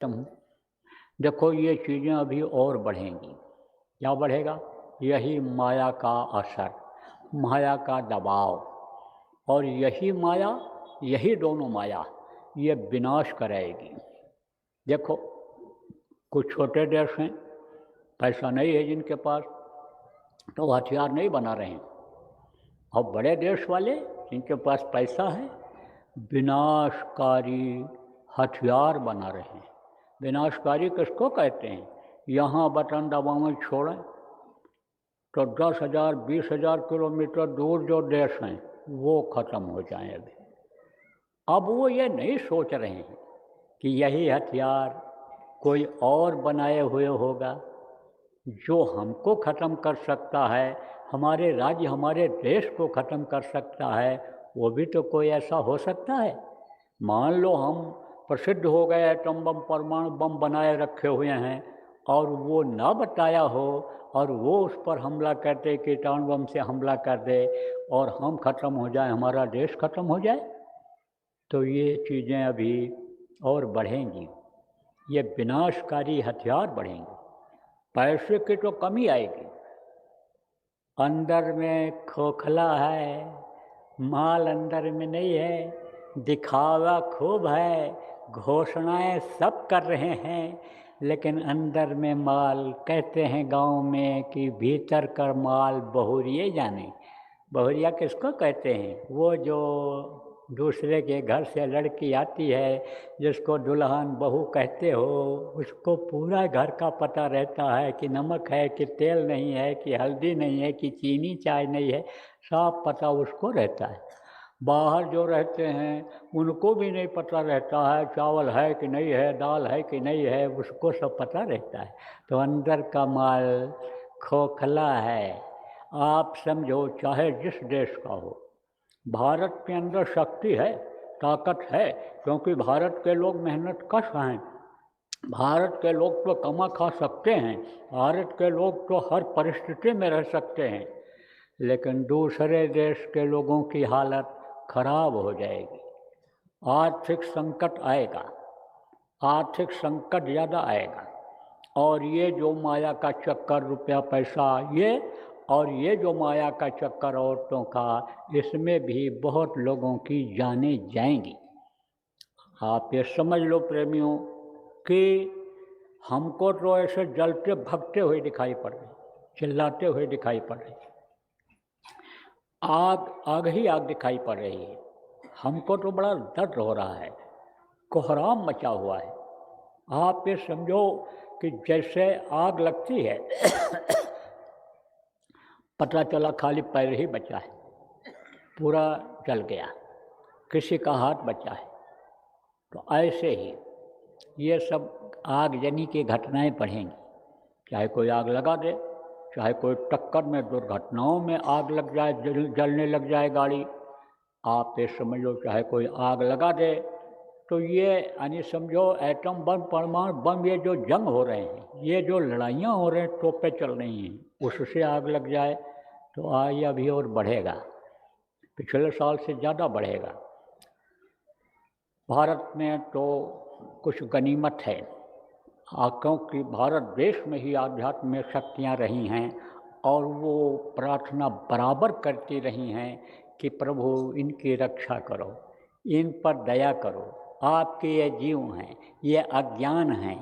तुम देखो ये चीज़ें अभी और बढ़ेंगी। क्या बढ़ेगा? यही माया का असर, माया का दबाव, और यही माया, यही दोनों माया ये विनाश कराएगी। देखो, कुछ छोटे देश हैं, पैसा नहीं है जिनके पास, तो हथियार नहीं बना रहे हैं। और बड़े देश वाले जिनके पास पैसा है, विनाशकारी हथियार बना रहे हैं। विनाशकारी किसको कहते हैं? यहाँ बटन दबावें छोड़ें तो 10,000 20,000 किलोमीटर दूर जो देश हैं वो ख़त्म हो जाएं। अभी अब वो ये नहीं सोच रहे हैं कि यही हथियार कोई और बनाए हुए होगा जो हमको ख़त्म कर सकता है, हमारे राज्य हमारे देश को ख़त्म कर सकता है। वो भी तो कोई ऐसा हो सकता है। मान लो हम प्रसिद्ध हो गए, एटम बम परमाणु बम बनाए रखे हुए हैं और वो ना बताया हो, और वो उस पर हमला करते, कीटाणु बम से हमला कर दे और हम ख़त्म हो जाए, हमारा देश ख़त्म हो जाए, तो ये चीज़ें अभी और बढ़ेंगी। ये विनाशकारी हथियार बढ़ेंगे। पैसे की तो कमी आएगी, अंदर में खोखला है, माल अंदर में नहीं है, दिखावा खूब है, घोषणाएं सब कर रहे हैं, लेकिन अंदर में माल, कहते हैं गांव में कि भीतर का माल बहुरिये जाने। बहुरिया किसको कहते हैं? वो जो दूसरे के घर से लड़की आती है, जिसको दुल्हन बहू कहते हो, उसको पूरा घर का पता रहता है कि नमक है कि तेल नहीं है, कि हल्दी नहीं है, कि चीनी चाय नहीं है, सब पता उसको रहता है। बाहर जो रहते हैं उनको भी नहीं पता रहता है चावल है कि नहीं है, दाल है कि नहीं है, उसको सब पता रहता है। तो अंदर का माल खोखला है। आप समझो, चाहे जिस देश का हो, भारत के अंदर शक्ति है, ताकत है, क्योंकि भारत के लोग मेहनत कश हैं। भारत के लोग तो कमा खा सकते हैं, भारत के लोग तो हर परिस्थिति में रह सकते हैं, लेकिन दूसरे देश के लोगों की हालत खराब हो जाएगी। आर्थिक संकट आएगा, आर्थिक संकट ज़्यादा आएगा। और ये जो माया का चक्कर, रुपया पैसा, ये और ये जो माया का चक्कर औरतों का, इसमें भी बहुत लोगों की जानें जाएंगी। आप ये समझ लो प्रेमियों कि हमको तो ऐसे जलते भगते हुए दिखाई पड़ रहे, चिल्लाते हुए दिखाई पड़ रहे, आग आग ही आग दिखाई पड़ रही है। हमको तो बड़ा दर्द हो रहा है, कोहराम मचा हुआ है। आप ये समझो कि जैसे आग लगती है पता चला खाली पैर ही बचा है, पूरा जल गया, किसी का हाथ बचा है। तो ऐसे ही ये सब आगजनी की घटनाएं बढ़ेंगी। चाहे कोई आग लगा दे, चाहे कोई टक्कर में, दुर्घटनाओं में आग लग जाए, जलने लग जाए गाड़ी, आप ये समझ लो, चाहे कोई आग लगा दे, तो ये यानी समझो एटम बम परमाणु बम, ये जो जंग हो रहे हैं, ये जो लड़ाइयाँ हो रहे हैं, तोपें चल रही हैं, उससे आग लग जाए तो ये अभी और बढ़ेगा, पिछले साल से ज़्यादा बढ़ेगा। भारत में तो कुछ गनीमत है, क्योंकि भारत देश में ही आध्यात्म में शक्तियाँ रही हैं और वो प्रार्थना बराबर करती रही हैं कि प्रभु इनकी रक्षा करो, इन पर दया करो, आपके ये जीव हैं, ये अज्ञान हैं,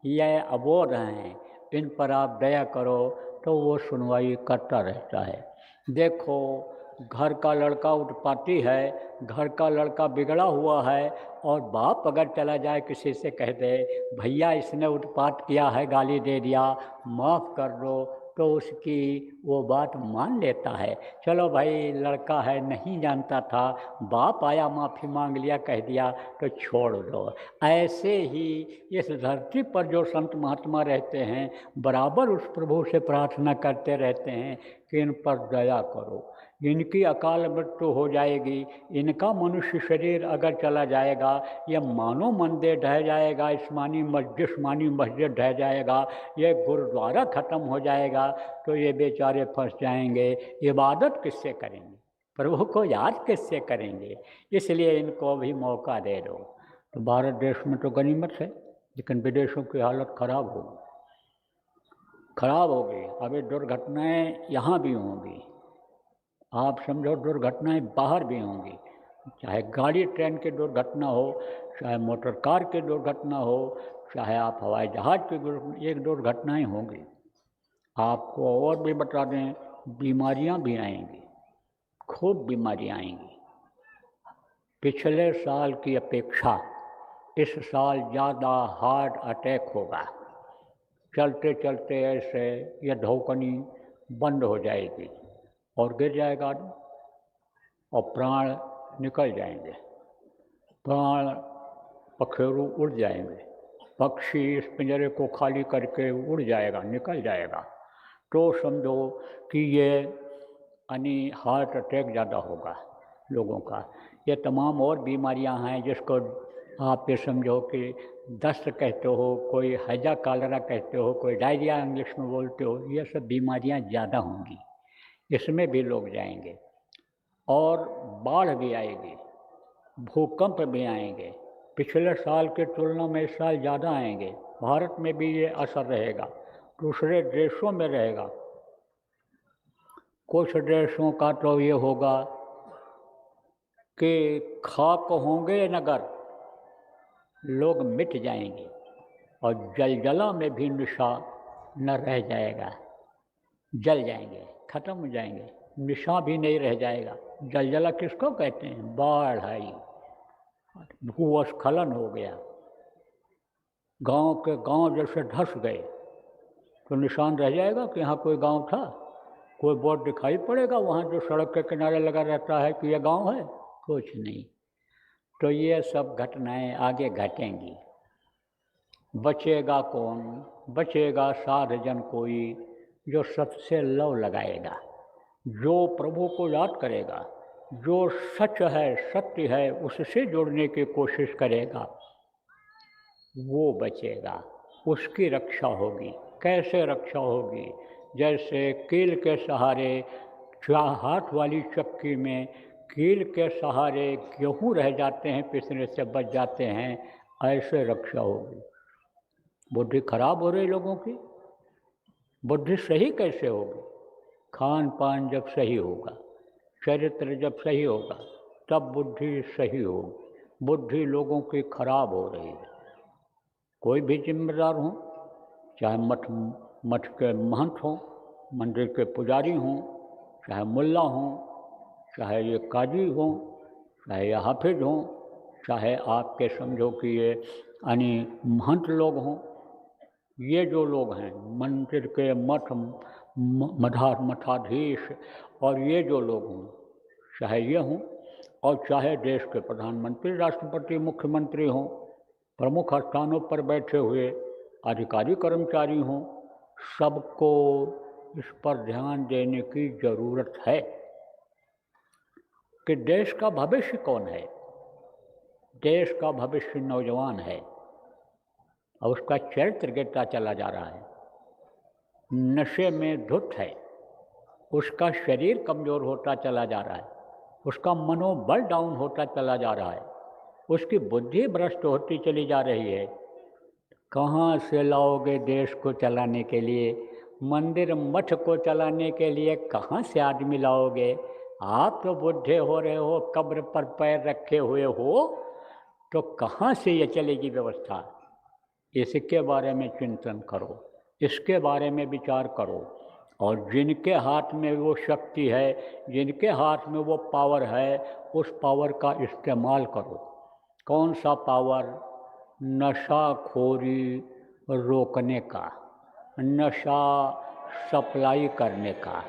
ये अबोध हैं, इन पर आप दया करो, तो वो सुनवाई करता रहता है। देखो, घर का लड़का उत्पाती है, घर का लड़का बिगड़ा हुआ है, और बाप अगर चला जाए किसी से कह दे भैया इसने उत्पात किया है, गाली दे दिया, माफ़ कर दो, तो उसकी वो बात मान लेता है। चलो भाई, लड़का है, नहीं जानता था, बाप आया माफ़ी मांग लिया, कह दिया, तो छोड़ दो। ऐसे ही इस धरती पर जो संत महात्मा रहते हैं, बराबर उस प्रभु से प्रार्थना करते रहते हैं कि इन पर दया करो, इनकी अकाल मृत्यु हो जाएगी, इनका मनुष्य शरीर अगर चला जाएगा, ये मानो मंदिर ढह जाएगा, जिस्मानी मस्जिद ढह जाएगा, ये गुरुद्वारा ख़त्म हो जाएगा, तो ये बेचारे फंस जाएंगे, इबादत किससे करेंगे, प्रभु को याद किससे करेंगे? इसलिए इनको भी मौका दे दो। तो भारत देश में तो गनीमत है, लेकिन विदेशों की हालत खराब होगी, खराब होगी। अभी दुर्घटनाएं यहाँ भी होंगी, आप समझो दुर्घटनाएं बाहर भी होंगी, चाहे गाड़ी ट्रेन की दुर्घटना हो, चाहे मोटर कार की दुर्घटना हो, चाहे आप हवाई जहाज़ की एक दुर्घटनाएं होंगी। आपको और भी बता दें, बीमारियां भी आएंगी, खूब बीमारियां आएंगी। पिछले साल की अपेक्षा इस साल ज़्यादा हार्ट अटैक होगा। चलते चलते ऐसे यह धड़कनी बंद हो जाएगी और गिर जाएगा आदमी और प्राण निकल जाएंगे, प्राण पखेरु उड़ जाएंगे, पक्षी इस पिंजरे को खाली करके उड़ जाएगा, निकल जाएगा। तो समझो कि ये हार्ट अटैक ज़्यादा होगा लोगों का। ये तमाम और बीमारियां हैं जिसको आप ये समझो कि दस्त कहते हो, कोई हैजा कालरा कहते हो, कोई डायरिया इंग्लिश में बोलते हो, ये सब बीमारियां ज़्यादा होंगी, इसमें भी लोग जाएंगे। और बाढ़ भी आएगी, भूकंप भी आएंगे, पिछले साल के तुलना में इस साल ज़्यादा आएंगे। भारत में भी ये असर रहेगा, दूसरे देशों में रहेगा। कुछ देशों का तो ये होगा कि खाक होंगे नगर, लोग मिट जाएंगे और जलजला में भी निशा न रह जाएगा, जल जाएंगे, खत्म हो जाएंगे, निशा भी नहीं रह जाएगा। जलजला किसको कहते हैं? बाढ़ आई, भूस्खलन हो गया, गांव के गांव जैसे धंस गए, तो निशान रह जाएगा कि यहाँ कोई गांव था? कोई बोर्ड दिखाई पड़ेगा वहाँ जो सड़क के किनारे लगा रहता है कि यह गांव है? कुछ नहीं। तो ये सब घटनाएं आगे घटेंगी। बचेगा कौन? बचेगा साध जन कोई जो सबसे लव लगाएगा, जो प्रभु को याद करेगा, जो सच है, सत्य है, उससे जुड़ने की कोशिश करेगा, वो बचेगा, उसकी रक्षा होगी। कैसे रक्षा होगी? जैसे कील के सहारे, हाथ वाली चक्की में कील के सहारे गेहूँ रह जाते हैं, पिसने से बच जाते हैं, ऐसे रक्षा होगी। बुद्धि खराब हो रही लोगों की, बुद्धि सही कैसे होगी? खान पान जब सही होगा, चरित्र जब सही होगा, तब बुद्धि सही होगी। बुद्धि लोगों की खराब हो रही है। कोई भी जिम्मेदार हो, चाहे मठ के महंत हों, मंदिर के पुजारी हों, चाहे मुल्ला हों, चाहे ये काजी हों, चाहे ये हाफिज हों, चाहे आपके समझो कि ये महंत लोग हों, ये जो लोग हैं मंदिर के मठाधीश, और ये जो लोग हों, चाहे ये हों और चाहे देश के प्रधानमंत्री, राष्ट्रपति, मुख्यमंत्री हों, प्रमुख स्थानों पर बैठे हुए अधिकारी कर्मचारी हों, सबको इस पर ध्यान देने की ज़रूरत है कि देश का भविष्य कौन है। देश का भविष्य नौजवान है और उसका चरित्र गिरता चला जा रहा है, नशे में धुत है, उसका शरीर कमज़ोर होता चला जा रहा है, उसका मनोबल डाउन होता चला जा रहा है, उसकी बुद्धि भ्रष्ट होती चली जा रही है। कहाँ से लाओगे देश को चलाने के लिए, मंदिर मठ को चलाने के लिए कहाँ से आदमी लाओगे? आप तो बुढ़े हो रहे हो, कब्र पर पैर रखे हुए हो, तो कहाँ से ये चलेगी व्यवस्था? इसके बारे में चिंतन करो, इसके बारे में विचार करो, और जिनके हाथ में वो शक्ति है, जिनके हाथ में वो पावर है, उस पावर का इस्तेमाल करो। कौन सा पावर? नशाखोरी रोकने का, नशा सप्लाई करने का,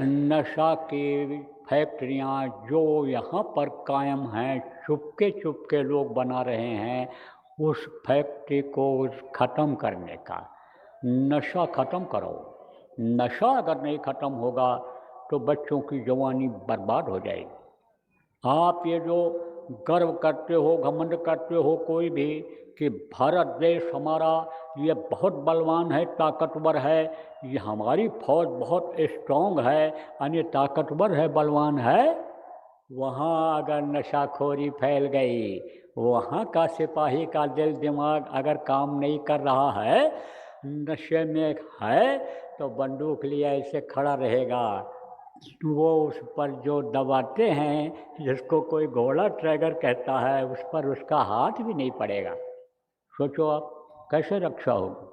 नशा की फैक्ट्रियां जो यहाँ पर कायम हैं, चुपके चुपके लोग बना रहे हैं, उस फैक्ट्री को ख़त्म करने का। नशा ख़त्म करो। नशा अगर नहीं ख़त्म होगा तो बच्चों की जवानी बर्बाद हो जाएगी। आप ये जो गर्व करते हो, घमंड करते हो कोई भी कि भारत देश हमारा ये बहुत बलवान है, ताकतवर है, ये हमारी फौज बहुत स्ट्रॉन्ग है, यानी ताकतवर है, बलवान है, वहाँ अगर नशाखोरी फैल गई, वहाँ का सिपाही का दिल दिमाग अगर काम नहीं कर रहा है, नशे में है, तो बंदूक लिए ऐसे खड़ा रहेगा। वो उस पर जो दबाते हैं, जिसको कोई घोड़ा ट्रैगर कहता है, उस पर उसका हाथ भी नहीं पड़ेगा। सोचो आप कैसे रक्षा होगी,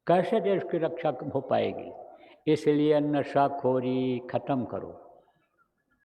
कैसे देश की रक्षा हो पाएगी। इसलिए नशाखोरी ख़त्म करो।